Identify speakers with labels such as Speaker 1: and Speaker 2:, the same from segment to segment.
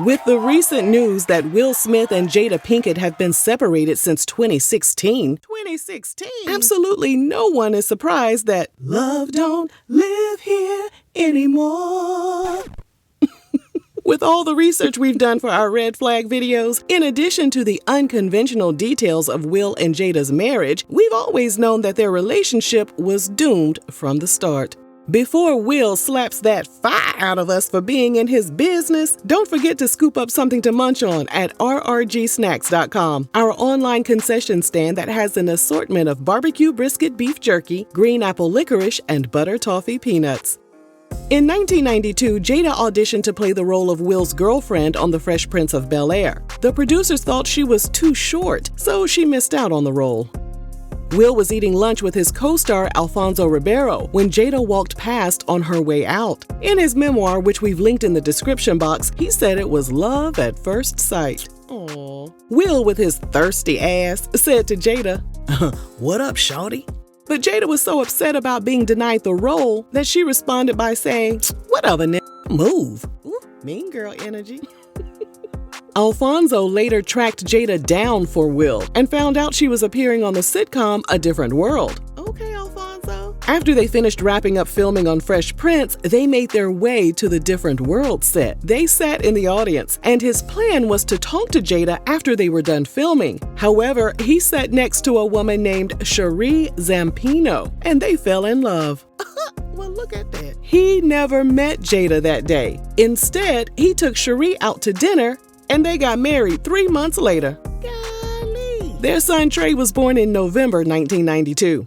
Speaker 1: With the recent news that Will Smith and Jada Pinkett have been separated since 2016, absolutely no one is surprised that love don't live here anymore. With all the research we've done for our red flag videos, in addition to the unconventional details of Will and Jada's marriage, we've always known that their relationship was doomed from the start. Before Will slaps that fire out of us for being in his business, don't forget to scoop up something to munch on at rrgsnacks.com, our online concession stand that has an assortment of barbecue brisket beef jerky, green apple licorice, and butter toffee peanuts. In 1992, Jada auditioned to play the role of Will's girlfriend on The Fresh Prince of Bel-Air. The producers thought she was too short, so she missed out on the role. Will was eating lunch with his co-star Alfonso Ribeiro when Jada walked past on her way out. In his memoir, which we've linked in the description box, he said it was love at first sight. Aww. Will, with his thirsty ass, said to Jada, "What up, shawty?" But Jada was so upset about being denied the role that she responded by saying, "Whatever, move." Ooh, mean girl energy. Alfonso later tracked Jada down for Will and found out she was appearing on the sitcom A Different World. Okay, Alfonso. After they finished wrapping up filming on Fresh Prince, they made their way to the Different World set. They sat in the audience, and his plan was to talk to Jada after they were done filming. However, he sat next to a woman named Sheree Zampino, and they fell in love. Well, look at that. He never met Jada that day. Instead, he took Sheree out to dinner, and they got married 3 months later. Golly. Their son Trey was born in November 1992.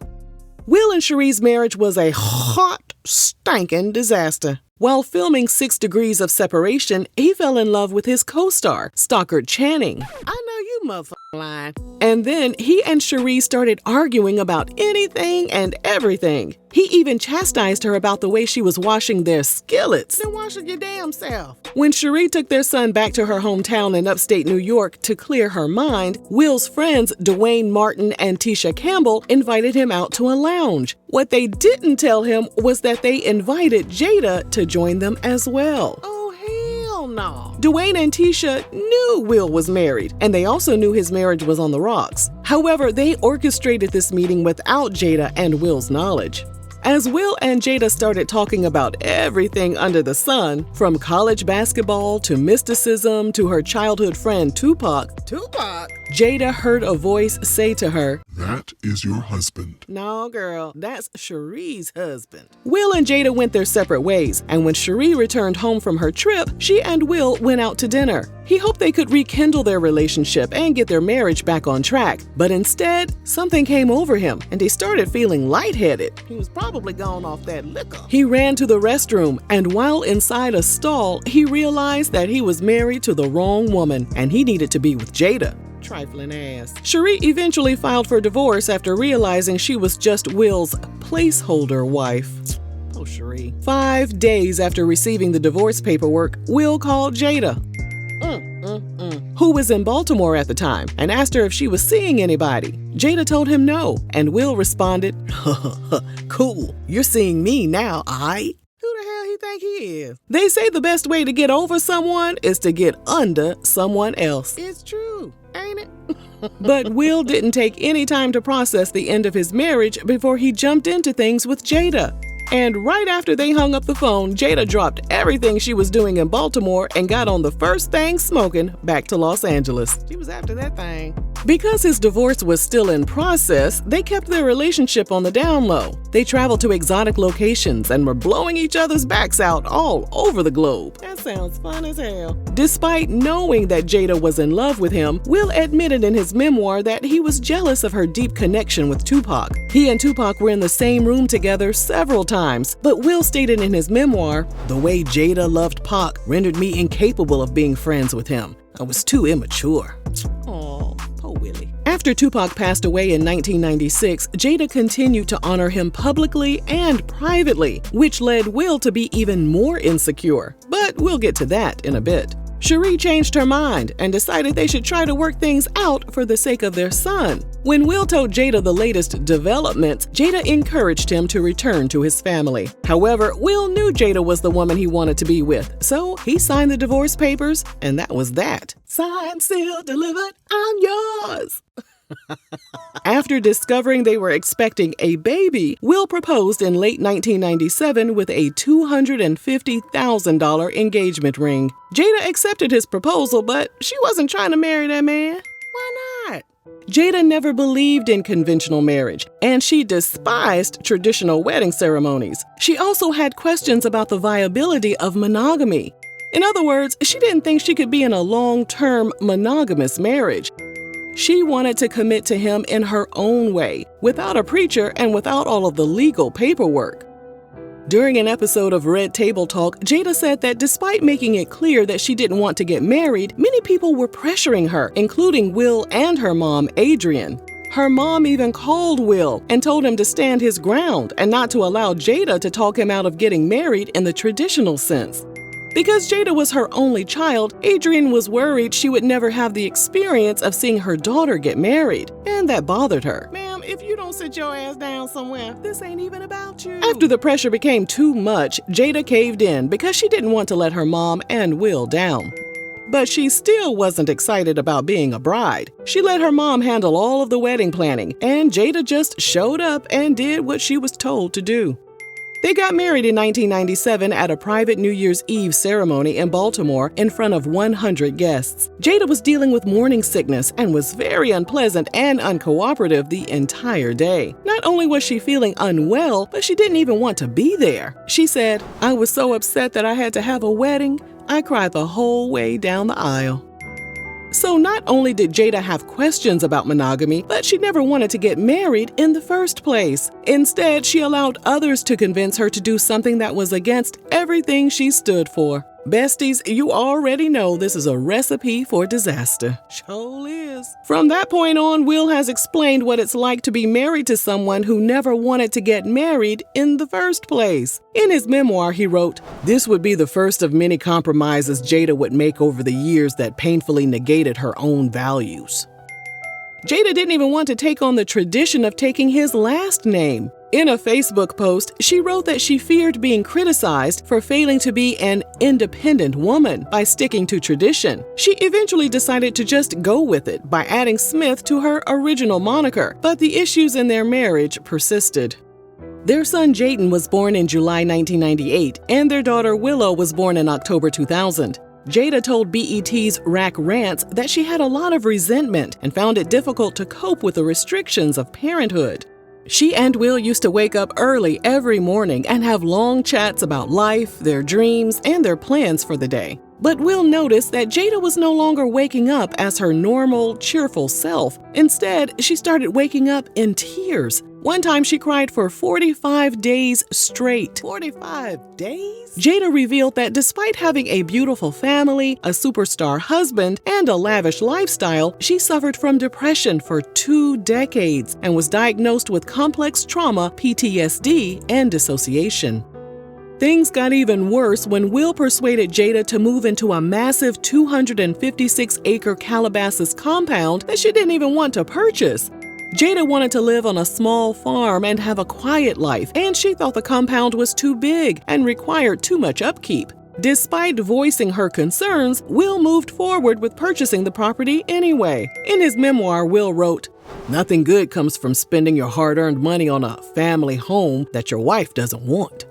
Speaker 1: Will and Sheree's marriage was a hot, stinking disaster. While filming 6 Degrees of Separation, he fell in love with his co-star, Stockard Channing. I know you motherfucking lying. And then he and Sheree started arguing about anything and everything. He even chastised her about the way she was washing their skillets. Then wash it your damn self. When Sheree took their son back to her hometown in upstate New York to clear her mind, Will's friends Dwayne Martin and Tisha Campbell invited him out to a lounge. What they didn't tell him was that they invited Jada to join them as well. Oh, hell no. Dwayne and Tisha knew Will was married, and they also knew his marriage was on the rocks. However, they orchestrated this meeting without Jada and Will's knowledge. As Will and Jada started talking about everything under the sun, from college basketball to mysticism to her childhood friend Tupac, Jada heard a voice say to her,
Speaker 2: "That is your husband."
Speaker 1: No, girl, that's Sheree's husband. Will and Jada went their separate ways, and when Sheree returned home from her trip, she and Will went out to dinner. He hoped they could rekindle their relationship and get their marriage back on track, but instead, something came over him, and he started feeling lightheaded. He was probably gone off that liquor. He ran to the restroom, and while inside a stall, he realized that he was married to the wrong woman, and he needed to be with Jada. Trifling ass. Sheree eventually filed for divorce after realizing she was just Will's placeholder wife. Oh, Sheree. 5 days after receiving the divorce paperwork, Will called Jada, who was in Baltimore at the time, and asked her if she was seeing anybody. Jada told him no, and Will responded, "Cool, you're seeing me now, aight?" Who the hell he think he is? They say the best way to get over someone is to get under someone else. It's true, ain't it? But Will didn't take any time to process the end of his marriage before he jumped into things with Jada. And right after they hung up the phone, Jada dropped everything she was doing in Baltimore and got on the first thing smoking back to Los Angeles. She was after that thing. Because his divorce was still in process, they kept their relationship on the down low. They traveled to exotic locations and were blowing each other's backs out all over the globe. That sounds fun as hell. Despite knowing that Jada was in love with him, Will admitted in his memoir that he was jealous of her deep connection with Tupac. He and Tupac were in the same room together several times, but Will stated in his memoir, "The way Jada loved Pac rendered me incapable of being friends with him. I was too immature." Aw, poor Willie. After Tupac passed away in 1996, Jada continued to honor him publicly and privately, which led Will to be even more insecure. But we'll get to that in a bit. Sheree changed her mind and decided they should try to work things out for the sake of their son. When Will told Jada the latest developments, Jada encouraged him to return to his family. However, Will knew Jada was the woman he wanted to be with, so he signed the divorce papers, and that was that. Signed, sealed, delivered, I'm yours. After discovering they were expecting a baby, Will proposed in late 1997 with a $250,000 engagement ring. Jada accepted his proposal, but she wasn't trying to marry that man. Why not? Jada never believed in conventional marriage, and she despised traditional wedding ceremonies. She also had questions about the viability of monogamy. In other words, she didn't think she could be in a long-term monogamous marriage. She wanted to commit to him in her own way, without a preacher and without all of the legal paperwork. During an episode of Red Table Talk, Jada said that despite making it clear that she didn't want to get married, many people were pressuring her, including Will and her mom, Adrienne. Her mom even called Will and told him to stand his ground and not to allow Jada to talk him out of getting married in the traditional sense. Because Jada was her only child, Adrienne was worried she would never have the experience of seeing her daughter get married, and that bothered her. Ma'am, if you don't sit your ass down somewhere, this ain't even about you. After the pressure became too much, Jada caved in because she didn't want to let her mom and Will down. But she still wasn't excited about being a bride. She let her mom handle all of the wedding planning, and Jada just showed up and did what she was told to do. They got married in 1997 at a private New Year's Eve ceremony in Baltimore in front of 100 guests. Jada was dealing with morning sickness and was very unpleasant and uncooperative the entire day. Not only was she feeling unwell, but she didn't even want to be there. She said, "I was so upset that I had to have a wedding. I cried the whole way down the aisle." So not only did Jada have questions about monogamy, but she never wanted to get married in the first place. Instead, she allowed others to convince her to do something that was against everything she stood for. Besties, you already know this is a recipe for disaster. Sure is. From that point on, Will has explained what it's like to be married to someone who never wanted to get married in the first place. In his memoir, he wrote, "This would be the first of many compromises Jada would make over the years that painfully negated her own values." Jada didn't even want to take on the tradition of taking his last name. In a Facebook post, she wrote that she feared being criticized for failing to be an independent woman by sticking to tradition. She eventually decided to just go with it by adding Smith to her original moniker, but the issues in their marriage persisted. Their son Jaden was born in July 1998, and their daughter Willow was born in October 2000. Jada told BET's Rack Rants that she had a lot of resentment and found it difficult to cope with the restrictions of parenthood. She and Will used to wake up early every morning and have long chats about life, their dreams, and their plans for the day. But Will noticed that Jada was no longer waking up as her normal, cheerful self. Instead, she started waking up in tears. One time she cried for 45 days straight. 45 days? Jada revealed that despite having a beautiful family, a superstar husband, and a lavish lifestyle, she suffered from depression for 2 decades and was diagnosed with complex trauma, PTSD, and dissociation. Things got even worse when Will persuaded Jada to move into a massive 256-acre Calabasas compound that she didn't even want to purchase. Jada wanted to live on a small farm and have a quiet life, and she thought the compound was too big and required too much upkeep. Despite voicing her concerns, Will moved forward with purchasing the property anyway. In his memoir, Will wrote, "Nothing good comes from spending your hard-earned money on a family home that your wife doesn't want."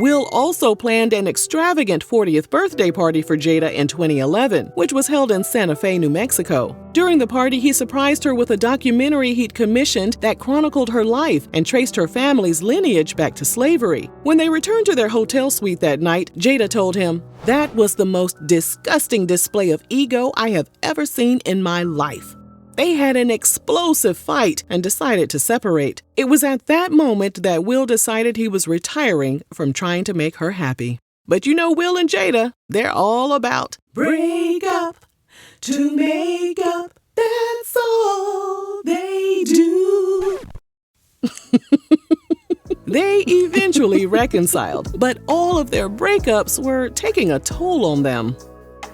Speaker 1: Will also planned an extravagant 40th birthday party for Jada in 2011, which was held in Santa Fe, New Mexico. During the party, he surprised her with a documentary he'd commissioned that chronicled her life and traced her family's lineage back to slavery. When they returned to their hotel suite that night, Jada told him, "That was the most disgusting display of ego I have ever seen in my life." They had an explosive fight and decided to separate. It was at that moment that Will decided he was retiring from trying to make her happy. But you know Will and Jada, they're all about break up to make up. That's all they do. They eventually reconciled, but all of their breakups were taking a toll on them.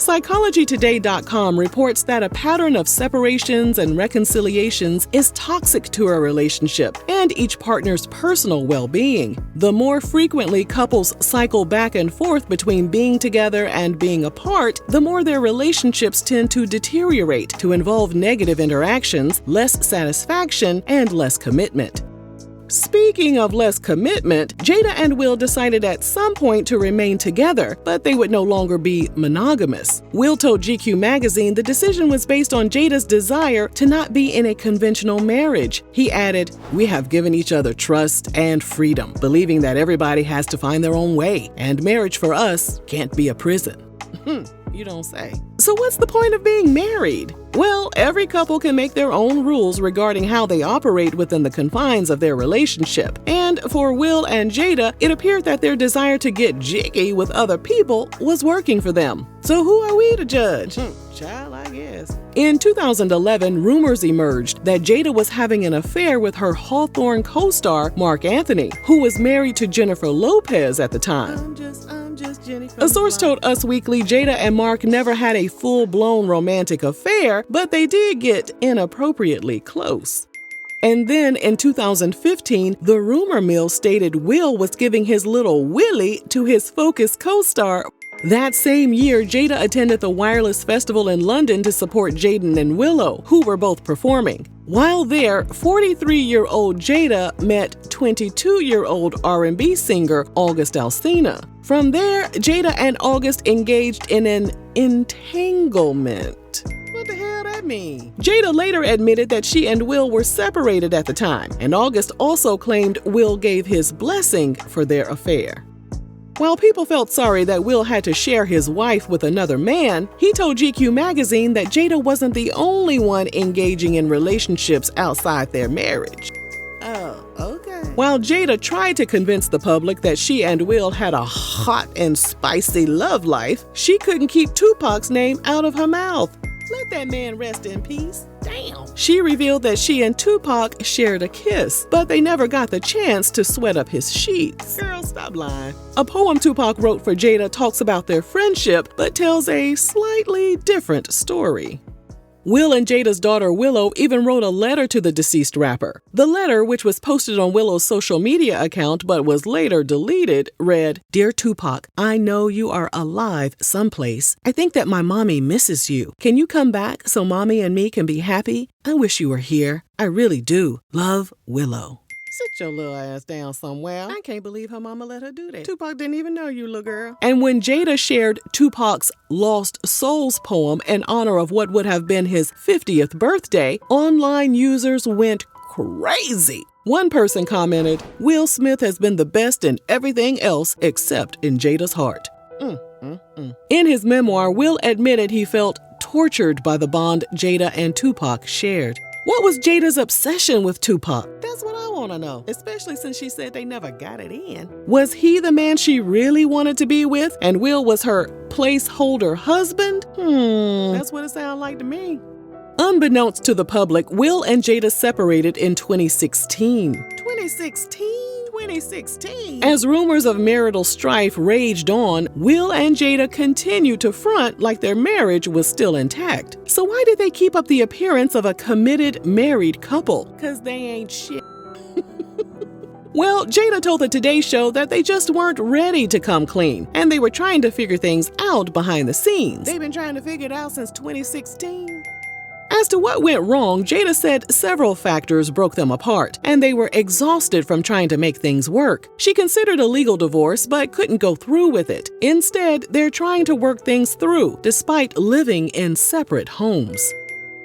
Speaker 1: PsychologyToday.com reports that a pattern of separations and reconciliations is toxic to a relationship and each partner's personal well-being. The more frequently couples cycle back and forth between being together and being apart, the more their relationships tend to deteriorate, to involve negative interactions, less satisfaction, and less commitment. Speaking of less commitment, Jada and Will decided at some point to remain together, but they would no longer be monogamous. Will told GQ magazine the decision was based on Jada's desire to not be in a conventional marriage. He added, "We have given each other trust and freedom, believing that everybody has to find their own way, and marriage for us can't be a prison." You don't say. So what's the point of being married? Well, every couple can make their own rules regarding how they operate within the confines of their relationship. And for Will and Jada, it appeared that their desire to get jiggy with other people was working for them. So who are we to judge? Child, I guess. In 2011, rumors emerged that Jada was having an affair with her Hawthorne co-star, Mark Anthony, who was married to Jennifer Lopez at the time. I'm just Jenny. A source told Us Weekly Jada and Mark never had a full-blown romantic affair, but they did get inappropriately close. And then in 2015, the rumor mill stated Will was giving his little Willie to his Focus co-star. That same year, Jada attended the Wireless Festival in London to support Jaden and Willow, who were both performing. While there, 43-year-old Jada met 22-year-old R&B singer August Alsina. From there, Jada and August engaged in an entanglement. What the hell that mean? Jada later admitted that she and Will were separated at the time, and August also claimed Will gave his blessing for their affair. While people felt sorry that Will had to share his wife with another man, he told GQ magazine that Jada wasn't the only one engaging in relationships outside their marriage. Oh, okay. While Jada tried to convince the public that she and Will had a hot and spicy love life, she couldn't keep Tupac's name out of her mouth. Let that man rest in peace. Damn. She revealed that she and Tupac shared a kiss, but they never got the chance to sweat up his sheets. Girl, stop lying. A poem Tupac wrote for Jada talks about their friendship, but tells a slightly different story. Will and Jada's daughter Willow even wrote a letter to the deceased rapper. The letter, which was posted on Willow's social media account but was later deleted, read, "Dear Tupac, I know you are alive someplace. I think that my mommy misses you. Can you come back so mommy and me can be happy? I wish you were here. I really do. Love, Willow." Sit your little ass down somewhere. I can't believe her mama let her do that. Tupac didn't even know you, little girl. And when Jada shared Tupac's Lost Souls poem in honor of what would have been his 50th birthday, online users went crazy. One person commented, "Will Smith has been the best in everything else except in Jada's heart." In his memoir, Will admitted he felt tortured by the bond Jada and Tupac shared. What was Jada's obsession with Tupac? That's what I want to know, especially since she said they never got it in. Was he the man she really wanted to be with, and Will was her placeholder husband? That's what it sounds like to me. Unbeknownst to the public, Will and Jada separated in 2016. 2016? As rumors of marital strife raged on, Will and Jada continued to front like their marriage was still intact. So why did they keep up the appearance of a committed married couple? 'Cause they ain't shit. Well, Jada told the Today Show that they just weren't ready to come clean, and they were trying to figure things out behind the scenes. They've been trying to figure it out since 2016. As to what went wrong, Jada said several factors broke them apart, and they were exhausted from trying to make things work. She considered a legal divorce, but couldn't go through with it. Instead, they're trying to work things through, despite living in separate homes.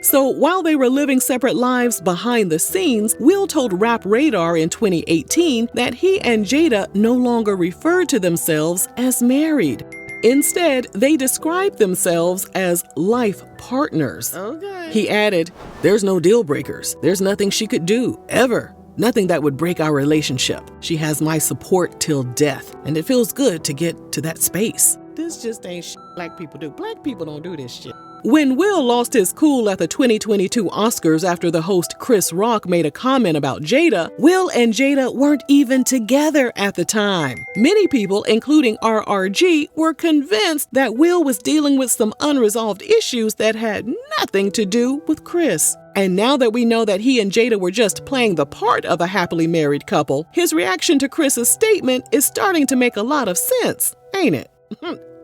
Speaker 1: So while they were living separate lives behind the scenes, Will told Rap Radar in 2018 that he and Jada no longer referred to themselves as married. Instead, they described themselves as life partners. Okay. He added, "There's no deal breakers. There's nothing she could do, ever. Nothing that would break our relationship. She has my support till death, and it feels good to get to that space." This just ain't shit black people do. Black people don't do this shit. When Will lost his cool at the 2022 Oscars after the host Chris Rock made a comment about Jada, Will and Jada weren't even together at the time. Many people, including RRG, were convinced that Will was dealing with some unresolved issues that had nothing to do with Chris. And now that we know that he and Jada were just playing the part of a happily married couple, his reaction to Chris's statement is starting to make a lot of sense, ain't it?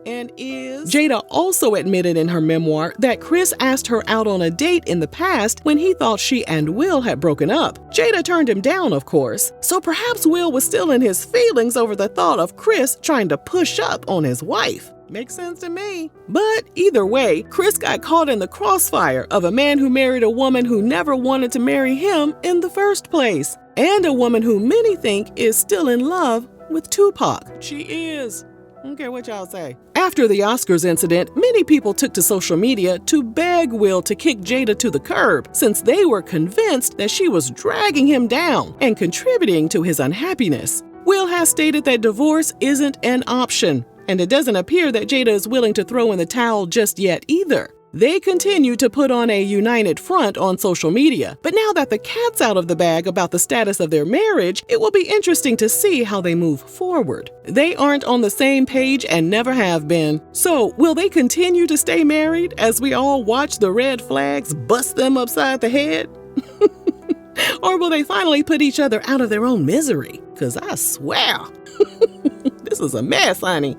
Speaker 1: And Jada also admitted in her memoir that Chris asked her out on a date in the past when he thought she and Will had broken up. Jada turned him down, of course, so perhaps Will was still in his feelings over the thought of Chris trying to push up on his wife. Makes sense to me. But either way, Chris got caught in the crossfire of a man who married a woman who never wanted to marry him in the first place, and a woman who many think is still in love with Tupac. She is. I don't care what y'all say. After the Oscars incident, many people took to social media to beg Will to kick Jada to the curb, since they were convinced that she was dragging him down and contributing to his unhappiness. Will has stated that divorce isn't an option, and it doesn't appear that Jada is willing to throw in the towel just yet either. They continue to put on a united front on social media, but now that the cat's out of the bag about the status of their marriage, it will be interesting to see how they move forward. They aren't on the same page and never have been. So, will they continue to stay married as we all watch the red flags bust them upside the head? Or will they finally put each other out of their own misery? 'Cause I swear, this is a mess, honey.